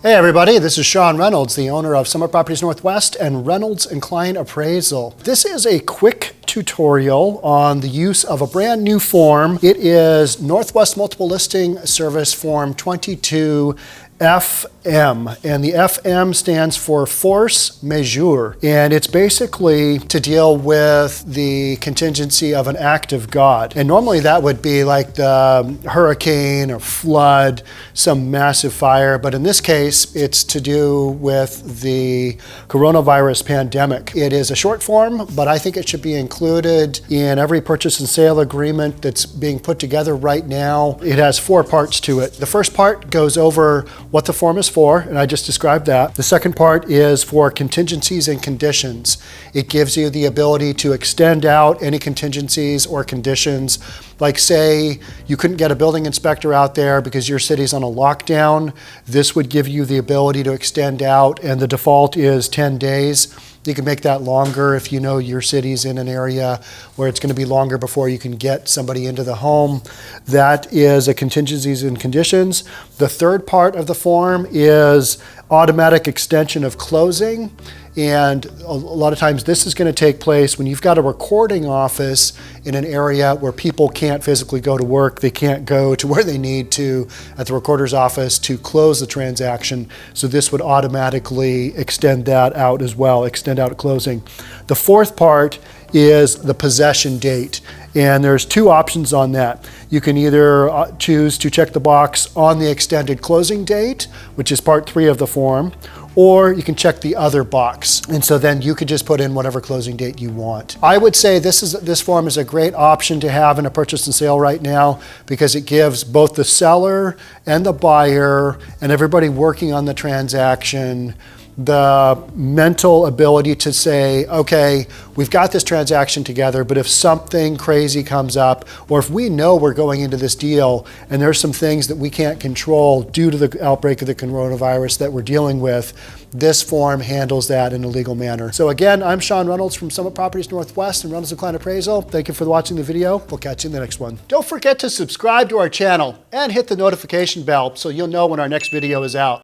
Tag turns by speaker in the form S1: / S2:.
S1: Hey everybody, this is Sean Reynolds, the owner of Summit Properties Northwest and Reynolds and Klein Appraisal. This is a quick tutorial on the use of a brand new form. It is Northwest Multiple Listing Service Form 22 FM, and the FM stands for Force Majeure, and it's basically to deal with the contingency of an act of God. And normally that would be like the hurricane or flood, some massive fire, but in this case it's to do with the coronavirus pandemic. It is a short form, but I think it should be included in every purchase and sale agreement that's being put together right now. It has 4 parts to it. The first part goes over what the form is for, and I just described that. The second part is for contingencies and conditions. It gives you the ability to extend out any contingencies or conditions. Like say you couldn't get a building inspector out there because your city's on a lockdown. This would give you the ability to extend out, and the default is 10 days. You can make that longer if you know your city's in an area where it's going to be longer before you can get somebody into the home. That is a contingencies and conditions. The third part of the form is automatic extension of closing. And a lot of times this is going to take place when you've got a recording office in an area where people can't physically go to work. They can't go to where they need to at the recorder's office to close the transaction. So this would automatically extend that out as well, extend out closing. The fourth part is the possession date. And there's 2 options on that. You can either choose to check the box on the extended closing date, which is part 3 of the form, or you can check the other box. And so then you could just put in whatever closing date you want. I would say this form is a great option to have in a purchase and sale right now because it gives both the seller and the buyer and everybody working on the transaction the mental ability to say, okay, we've got this transaction together, but if something crazy comes up, or if we know we're going into this deal and there's some things that we can't control due to the outbreak of the coronavirus that we're dealing with, this form handles that in a legal manner. So again, I'm Sean Reynolds from Summit Properties Northwest and Reynolds and Klein Appraisal. Thank you for watching the video. We'll catch you in the next one. Don't forget to subscribe to our channel and hit the notification bell so you'll know when our next video is out.